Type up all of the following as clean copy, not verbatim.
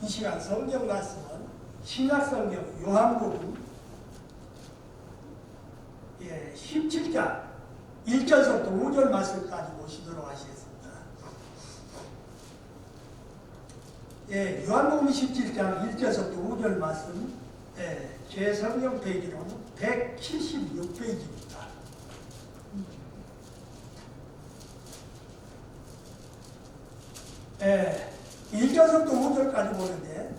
이 시간 성경 말씀은 신약성경 요한복음 17장 1절부터 5절 말씀까지 보시도록 하시겠습니다. 요한복음 17장 1절부터 5절 말씀, 제 성경 페이지로는 176페이지입니다. 예, 1절부터 5절까지 보는데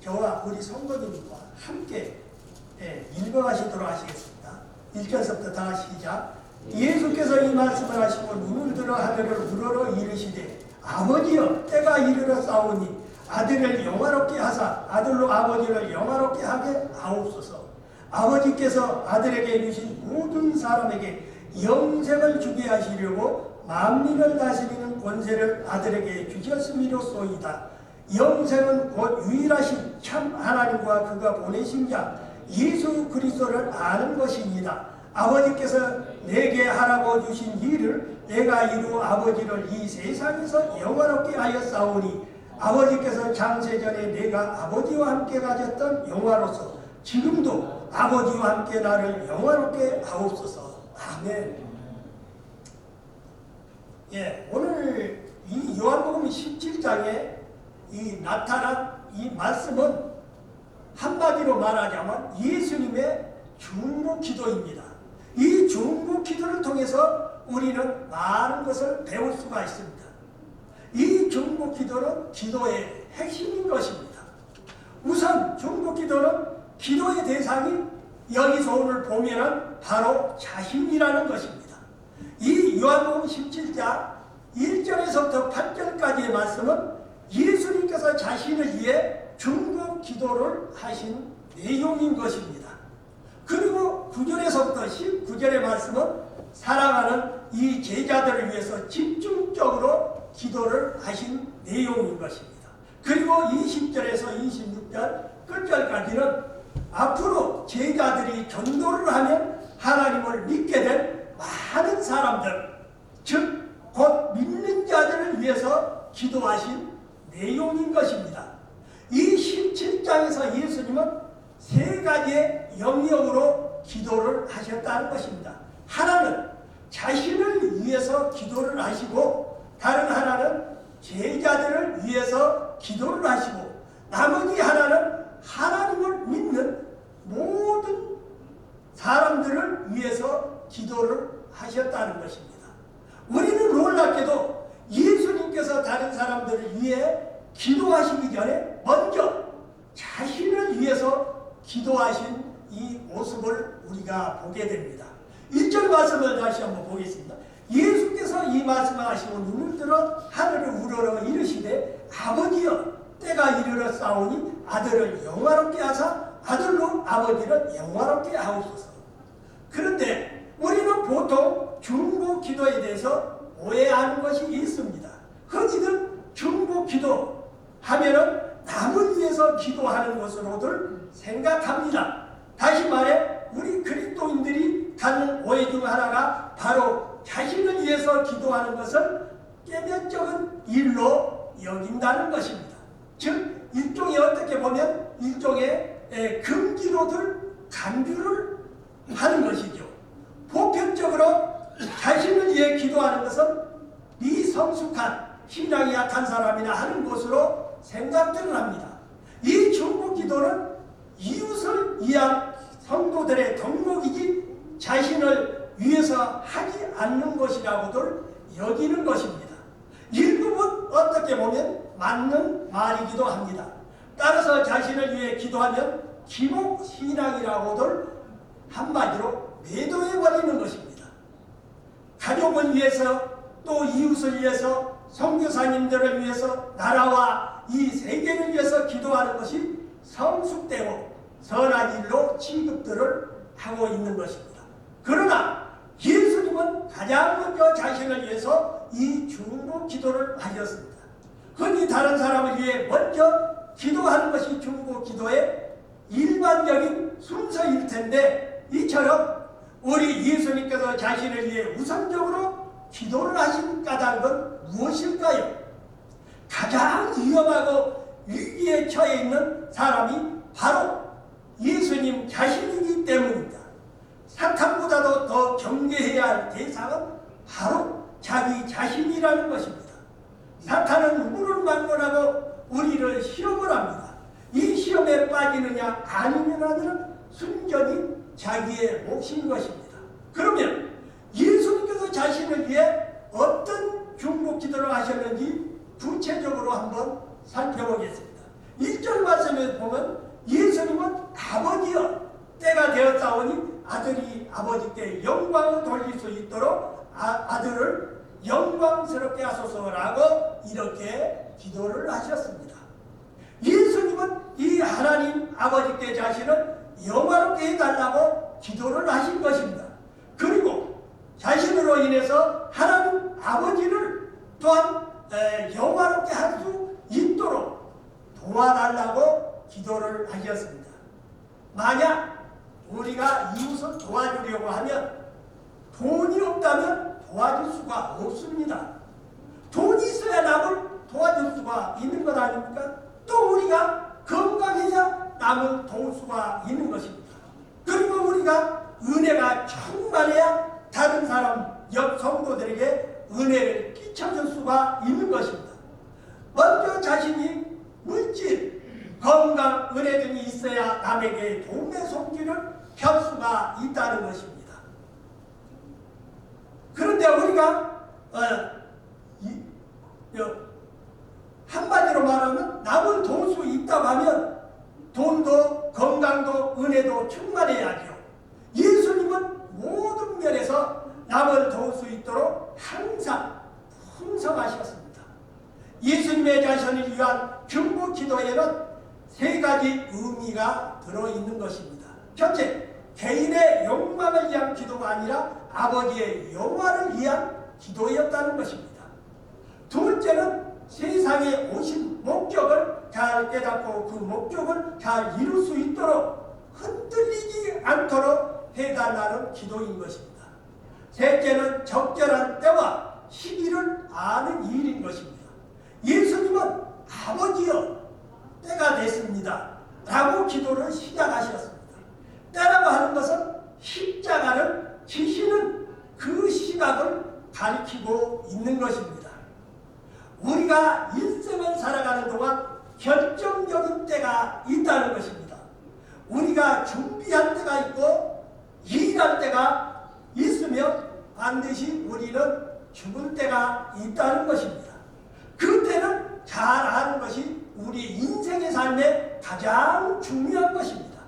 저와 우리 성도님과 함께 읽어가시도록 하시겠습니다. 1절부터 다 시작. 예수께서 이 말씀을 하시고 눈을 들어 하늘을 우러러 이르시되 아버지여 때가 이르러 싸우니 아들을 영화롭게 하사 아들로 아버지를 영화롭게 하게 하옵소서. 아버지께서 아들에게 주신 모든 사람에게 영생을 주게 하시려고 만민을 다스리는 권세를 아들에게 주셨음이로소이다. 영생은 곧 유일하신 참 하나님과 그가 보내신 자 예수 그리스도를 아는 것입니다. 아버지께서 내게 하라고 주신 일을 내가 이루 아버지를 이 세상에서 영화롭게 하였사오니 아버지께서 창세전에 내가 아버지와 함께 가졌던 영화로서 지금도 아버지와 함께 나를 영화롭게 하옵소서. 아멘. 오늘 이 요한복음 17장에 이 나타난 이 말씀은 한마디로 말하자면 예수님의 중보 기도입니다. 이 중보 기도를 통해서 우리는 많은 것을 배울 수가 있습니다. 이 중보 기도는 기도의 핵심인 것입니다. 우선 중보 기도는 기도의 대상이 여기서 오늘 보면은 바로 자신이라는 것입니다. 이 요한복음 17장 1절에서부터 8절까지의 말씀은 예수님께서 자신을 위해 중보 기도를 하신 내용인 것입니다. 그리고 9절에서부터 19절의 말씀은 사랑하는 이 제자들을 위해서 집중적으로 기도를 하신 내용인 것입니다. 그리고 20절에서 26절 끝절까지는 앞으로 제자들이 전도를 하면 하나님을 믿게 된 많은 사람들, 즉 곧 믿는 자들을 위해서 기도하신 내용인 것입니다. 이 17장에서 예수님은 세 가지의 영역으로 기도를 하셨다는 것입니다. 하나는 자신을 위해서 기도를 하시고, 다른 하나는 제자들을 위해서 기도를 하시고, 나머지 하나는 하나님을 믿는 모든 사람들을 위해서 기도를 하셨다는 것입니다. 우리는 놀랍게도 예수님께서 다른 사람들을 위해 기도하시기 전에 먼저 자신을 위해서 기도하신 이 모습을 우리가 보게 됩니다. 1절 말씀을 다시 한번 보겠습니다. 예수께서 이 말씀을 하시고 눈을 들어 하늘을 우러러 이르시되 아버지여 때가 이르러 싸우니 아들을 영화롭게 하사 아들로 아버지를 영화롭게 하옵소서. 그런데 우리는 보통 중보 기도에 대해서 오해하는 것이 있습니다. 흔히들 중보 기도 하면은 남을 위해서 기도하는 것으로들 생각합니다. 다시 말해 우리 그리스도인들이 갖는 오해 중 하나가 바로 자신을 위해서 기도하는 것을 깨면적인 일로 여긴다는 것입니다. 즉 일종의 어떻게 보면 일종의 금기로들 간주를 하는 것이죠. 보편적으로 자신을 위해 기도하는 것은 미성숙한 신앙이 약한 사람이나 하는 것으로 생각들을 합니다. 이 중보 기도는 이웃을 위한 성도들의 덕목이지 자신을 위해서 하지 않는 것이라고들 여기는 것입니다. 일부분 어떻게 보면 맞는 말이기도 합니다. 따라서 자신을 위해 기도하면 기복신앙이라고들 한마디로 매도해버리는 것입니다. 가족을 위해서 또 이웃을 위해서 선교사님들을 위해서 나라와 이 세계를 위해서 기도하는 것이 성숙되고 선한 일로 취급들을 하고 있는 것입니다. 그러나 예수님은 가장 먼저 자신을 위해서 이 중보 기도를 하셨습니다. 흔히 다른 사람을 위해 먼저 기도하는 것이 중보 기도의 일반적인 순서일 텐데 이처럼 우리 예수님께서 자신을 위해 우선적으로 기도를 하신 까닭은 무엇일까요? 가장 위험하고 위기에 처해 있는 사람이 바로 예수님 자신이기 때문입니다. 사탄보다도 더 경계해야 할 대상은 바로 자기 자신이라는 것입니다. 사탄은 누구를 막론하고 우리를 시험을 합니다. 이 시험에 빠지느냐 아니면 하는 순전히 자기의 몫인 것입니다. 그러면 예수님께서 자신을 위해 어떤 중보 기도를 하셨는지 구체적으로 한번 살펴보겠습니다. 1절 말씀에 보면 예수님은 아버지여 때가 되었사오니 아들이 아버지께 영광을 돌릴 수 있도록 아들을 영광스럽게 하소서라고 이렇게 기도를 하셨습니다. 예수님은 이 하나님 아버지께 자신을 영화롭게 해달라고 기도를 하신 것입니다. 그리고 자신으로 인해서 하나님 아버지를 또한 영화롭게 할 수 있도록 도와달라고 기도를 하셨습니다. 만약 우리가 이웃을 도와주려고 하면 돈이 없다면 도와줄 수가 없습니다. 돈이 있어야 남을 도와줄 수가 있는 것 아닙니까? 또 우리가 건강해야 남을 도울 수가 있는 것입니다. 그리고 우리가 은혜가 충만해야 다른 사람, 옆 성도들에게 은혜를 끼쳐줄 수가 있는 것입니다. 먼저 자신이 물질, 건강, 은혜 등이 있어야 남에게 도움의 손길을 펼 수가 있다는 것입니다. 그런데 우리가 한마디로 말하면 남을 도울 수 있다고 하면 돈도 건강도 은혜도 충만해야죠. 예수님은 모든 면에서 남을 도울 수 있도록 항상 풍성하셨습니다. 예수님의 자신을 위한 중보 기도에는 세 가지 의미가 들어있는 것입니다. 첫째, 개인의 욕망을 위한 기도가 아니라 아버지의 영화를 위한 기도였다는 것입니다. 둘째는 세상에 오신 목적을 잘 깨닫고 그 목적을 잘 이룰 수 있도록 흔들리지 않도록 해달라는 기도인 것입니다. 셋째는 적절한 때와 시기를 아는 일인 것입니다. 예수님은 아버지여 때가 됐습니다 라고 기도를 시작하셨습니다. 때라고 하는 것은 십자가를 지시는 그 시각을 가리키고 있는 것입니다. 우리가 일생을 살아가는 동안 결정적인 때가 있다는 것입니다. 우리가 준비할 때가 있고 일할 때가 있으며 반드시 우리는 죽을 때가 있다는 것입니다. 그 때는 잘 아는 것이 우리 인생의 삶에 가장 중요한 것입니다.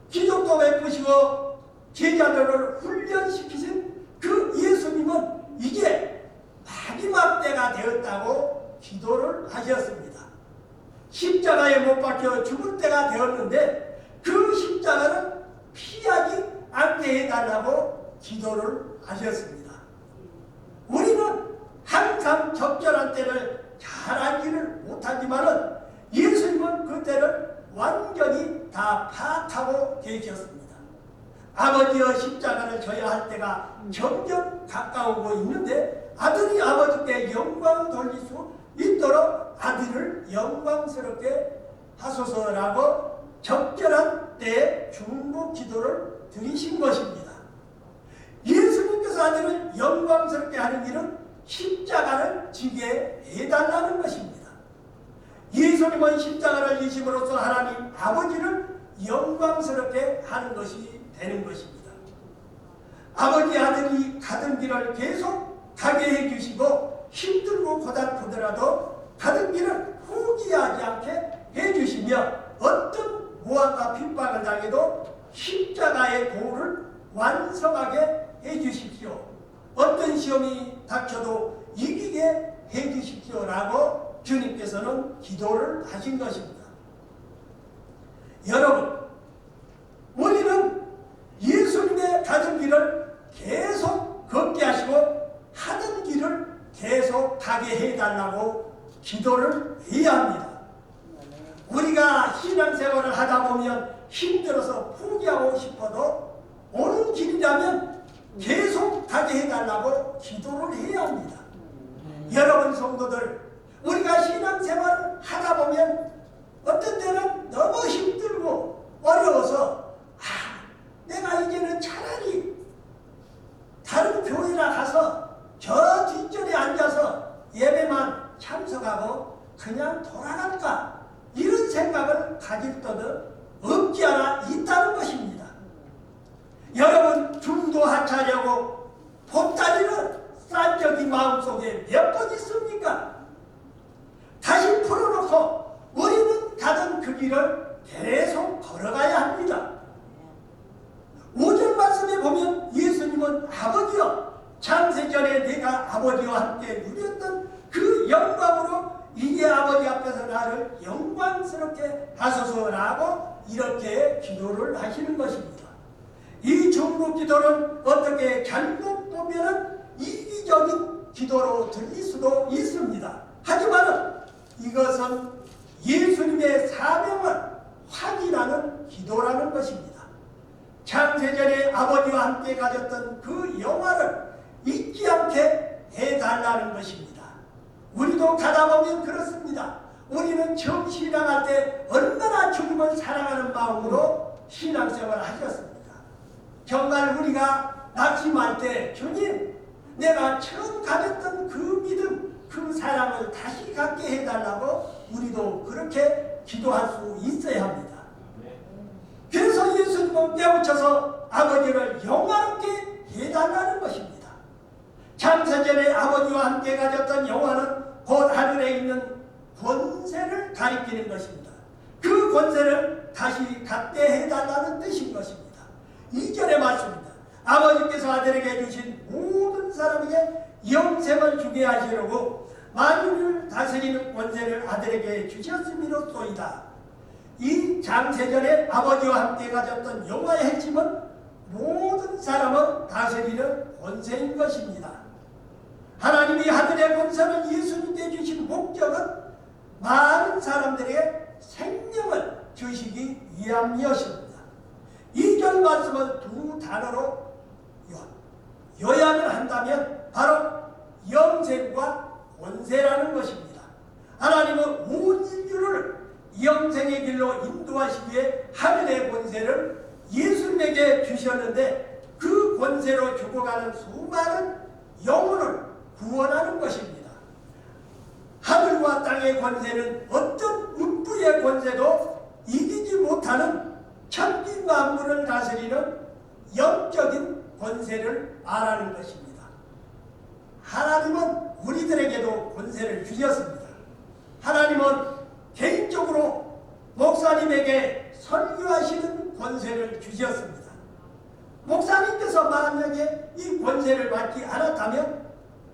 기독도 베푸시고 제자들을 훈련시키신 그 예수님은 이제 마지막 때가 되었다고 기도를 하셨습니다. 십자가에 못 박혀 죽을 때가 되었는데 그 십자가를 피하지 않게 해달라고 기도를 하셨습니다. 우리는 항상 적절한 때를 잘 알지를 못하지만은 예수님은 그 때를 완전히 다 파악하고 계셨습니다. 아버지의 십자가를 져야 할 때가 점점 가까우고 있는데 아들이 아버지께 영광 돌릴 수 있도록 아들을 영광스럽게 하소서라고 적절한 때에 중보 기도를 드리신 것입니다. 예수님께서 아들을 영광스럽게 하는 일은 십자가를 지게 해달라는 것입니다. 예수님은 십자가를 지심으로써 하나님 아버지를 영광스럽게 하는 것이 되는 것입니다. 아버지 아들이 가던 길을 계속 가게 해주시고 힘들고 고달프더라도 가던 길을 포기하지 않게 해주시며 어떤 모함과 핍박을 당해도 십자가의 도를 완성하게 해주십시오. 어떤 시험이 닥쳐도 이기게 해주십시오라고 주님께서는 기도를 하신 것입니다. 여러분, 우리는 예수님의 가던 길을 계속 걷게 하시고 하던 길을 계속 가게 해달라고 기도를 해야 합니다. 우리가 신앙생활을 하다 보면 힘들어서 포기하고 싶어도 옳은 길이라면 계속 가게 해달라고 기도를 해야 합니다. 여러분 성도들, 우리가 신앙생활을 하다 보면 돌아갈까? 이런 생각을 가질 때도 없지 않아 있다는 것입니다. 여러분, 중도 하차하려고 보따리를 싼 적이 마음속에 몇 번 있습니까? 다시 풀어놓고 우리는 가던 그 길을 계속 걸어가야 합니다. 5절 말씀에 보면 예수님은 아버지여, 창세전에 내가 아버지와 함께 누렸던 그 영광으로 이제 아버지 앞에서 나를 영광스럽게 하소서라고 이렇게 기도를 하시는 것입니다. 이 중국 기도는 어떻게 잘못 보면 이기적인 기도로 들릴 수도 있습니다. 하지만 이것은 예수님의 사명을 확인하는 기도라는 것입니다. 창세전에 아버지와 함께 가졌던 그 영화를 잊지 않게 해달라는 것입니다. 우리도 가다 보면 그렇습니다. 우리는 처음 신앙할 때 얼마나 주님을 사랑하는 마음으로 신앙생활을 하셨습니까? 정말 우리가 낙심할 때 주님, 내가 처음 가졌던 그 믿음, 그 사랑을 다시 갖게 해달라고 우리도 그렇게 기도할 수 있어야 합니다. 그래서 예수님은 깨우쳐서 아버지를 영화롭게 해달라는 것입니다. 창세전에 아버지와 함께 가졌던 영화는 곧 하늘에 있는 권세를 가리키는 것입니다. 그 권세를 다시 갖게 해달라는 뜻인 것입니다. 2절의 말씀입니다. 아버지께서 아들에게 주신 모든 사람에게 영생을 주게 하시려고 만유를 다스리는 권세를 아들에게 주셨음이로소이다. 이 창세전에 아버지와 함께 가졌던 영화의 핵심은 모든 사람을 다스리는 권세인 것입니다. 하나님이 하늘의 권세를 예수님께 주신 목적은 많은 사람들에게 생명을 주시기 위함이었습니다. 2절 말씀을 두 단어로 요약을 한다면 바로 영생과 권세라는 것입니다. 하나님은 온 인류를 영생의 길로 인도하시기 위해 하늘의 권세를 예수님에게 주셨는데 그 권세로 죽어가는 수많은 영혼을 구원하는 것입니다. 하늘과 땅의 권세는 어떤 음부의 권세도 이기지 못하는 천지 만물을 다스리는 영적인 권세를 말하는 것입니다. 하나님은 우리들에게도 권세를 주셨습니다. 하나님은 개인적으로 목사님에게 설교하시는 권세를 주셨습니다. 목사님께서 만약에 이 권세를 받지 않았다면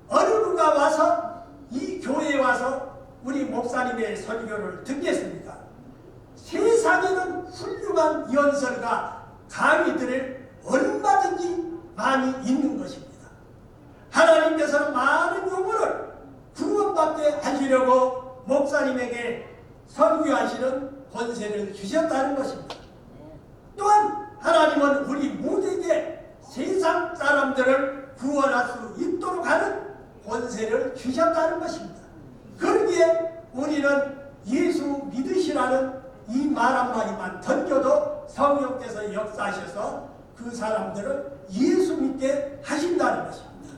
어느 누가 와서 이 교회에 와서 우리 목사님의 설교를 듣겠습니까? 세상에는 훌륭한 연설가 강의들을 얼마든지 많이 있는 것입니다. 하나님께서는 많은 영혼을 구원받게 하시려고 목사님에게 설교하시는 권세를 주셨다는 것입니다. 또한 하나님은 우리 모두에게 세상 사람들을 구원할 수 있도록 하는 권세를 주셨다는 것입니다. 그러기에 우리는 예수 믿으시라는 이 말 한마디만 던져도 성령께서 역사하셔서 그 사람들을 예수 믿게 하신다는 것입니다.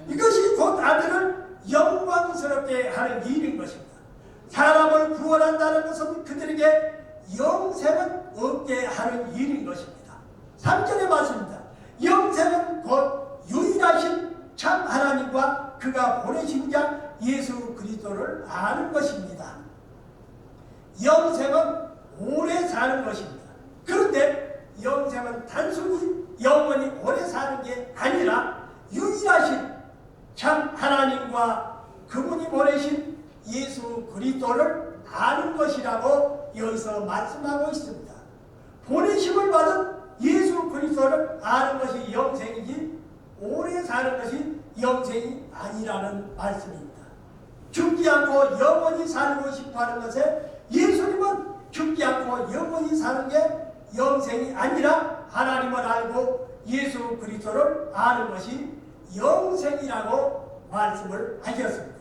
이것이 곧 아들을 영광스럽게 하는 일인 것입니다. 사람을 구원한다는 것은 그들에게 영생을 얻게 하는 일인 것입니다. 3절의 말씀입니다. 영생은 곧 유일하신 참 하나님과 그가 보내신 자 예수 그리스도를 아는 것입니다. 영생은 오래 사는 것입니다. 그런데 영생은 단순히 영원히 오래 사는 게 아니라 유일하신 참 하나님과 그분이 보내신 예수 그리스도를 아는 것이라고 여기서 말씀하고 있습니다. 보내심을 받은 예수 그리스도를 아는 것이 영생이지 오래 사는 것이 영생이 아니라는 말씀입니다. 죽지 않고 영원히 살고 싶어하는 것에 예수님은 죽지 않고 영원히 사는 게 영생이 아니라 하나님을 알고 예수 그리스도를 아는 것이 영생이라고 말씀을 하셨습니다.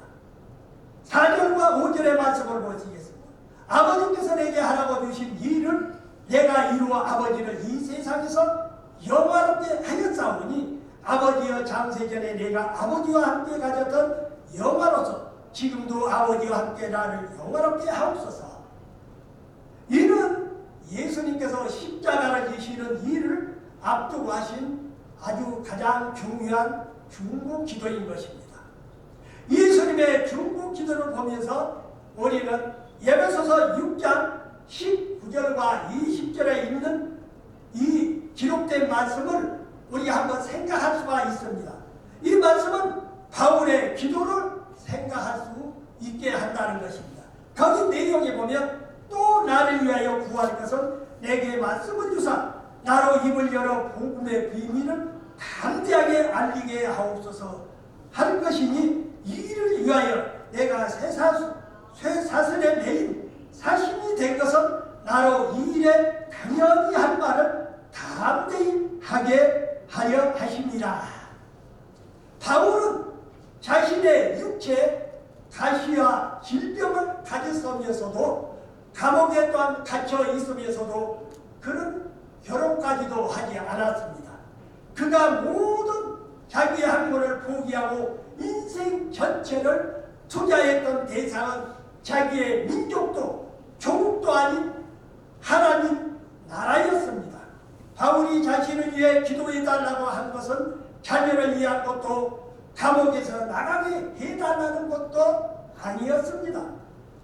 4절과 5절의 말씀을 보시겠습니다. 아버지께서 내게 하라고 주신 일을 내가 이루어 아버지를 이 세상에서 영화롭게 하였사오니 아버지여 창세전에 내가 아버지와 함께 가졌던 영화로서 지금도 아버지와 함께 나를 영화롭게 하옵소서. 이는 예수님께서 십자가를 지시는 일을 앞두고 하신 아주 가장 중요한 중보 기도인 것입니다. 예수님의 중보 기도를 보면서 우리는 에베소서 6장 19절과 20절에 있는 이 기록된 말씀을 우리가 한번 생각할 수가 있습니다. 이 말씀은 바울의 기도를 생각할 수 있게 한다는 것입니다. 거기 내용에 보면 또 나를 위하여 구할 것은 내게 말씀을 주사 나로 입을 열어 복음의 비밀을 담대하게 알리게 하옵소서 할 것이니 이를 위하여 내가 쇠사슬에 매인 사심이 된 것은 나로 이 일에 당연히 할 말을 담대히 하게 하려 하심이라. 바울은 자신의 육체 가시와 질병을 가졌으면서도 감옥에 또한 갇혀 있으면서도 그런 결혼까지도 하지 않았습니다. 그가 모든 자기의 학문을 포기하고 인생 전체를 투자했던 대상은 자기의 민족도 조국도 아닌 하나님 나라였습니다. 바울이 자신을 위해 기도해달라고 한 것은 자녀를 위한 것도 감옥에서 나가게 해달라는 것도 아니었습니다.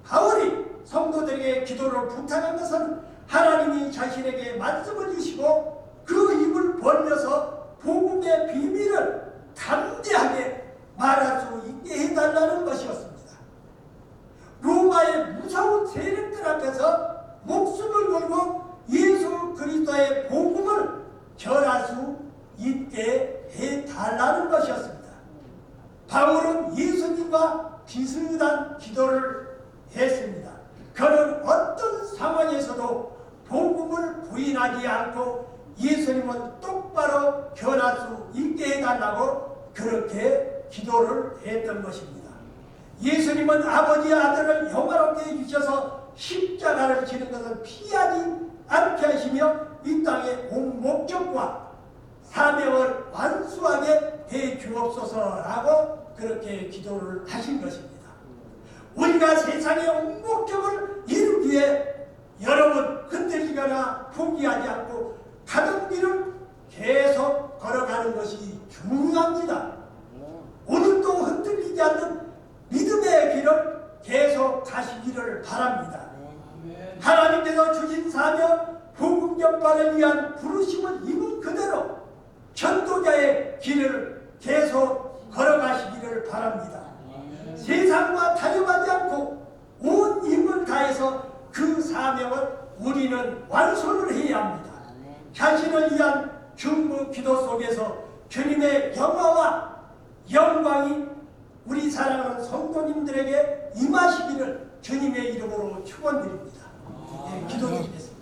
바울이 성도들에게 기도를 부탁한 것은 하나님이 자신에게 말씀을 주시고 그 입을 벌려서 복음의 비밀을 담대하게 말할 수 있게 해달라는 것이었습니다. 로마의 무서운 세력들 앞에서 목숨을 걸고 예수 그리스도의 복음을 전할 수 있게 해달라는 것이었습니다. 바울은 예수님과 비슷한 기도를 했습니다. 그는 어떤 상황에서도 복음을 부인하지 않고 예수님은 똑바로 전할 수 있게 해달라고 그렇게 기도를 했던 것입니다. 예수님은 아버지의 아들을 영화롭게 해주셔서 십자가를 지는 것을 피하지 않게 하시며 이 땅에 온 목적과 사명을 완수하게 해 주옵소서라고 그렇게 기도를 하신 것입니다. 우리가 세상의 온 목적을 이루기 위해 여러분 흔들리거나 포기하지 않고 가던 길을 계속 걸어가는 것이 중요합니다. 오늘도 흔들리지 않는 믿음의 길을 계속 가시기를 바랍니다. 하나님께서 주신 사명 복음 전파를 위한 부르심을 입은 그대로 전도자의 길을 계속 걸어가시기를 바랍니다. 세상과 타협하지 않고 온 힘을 다해서 그 사명을 우리는 완수를 해야 합니다. 자신을 위한 중보 기도 속에서 주님의 영화와 영광이 우리 사랑하는 성도님들에게 임하시기를 주님의 이름으로 축원드립니다. 기도드리겠습니다.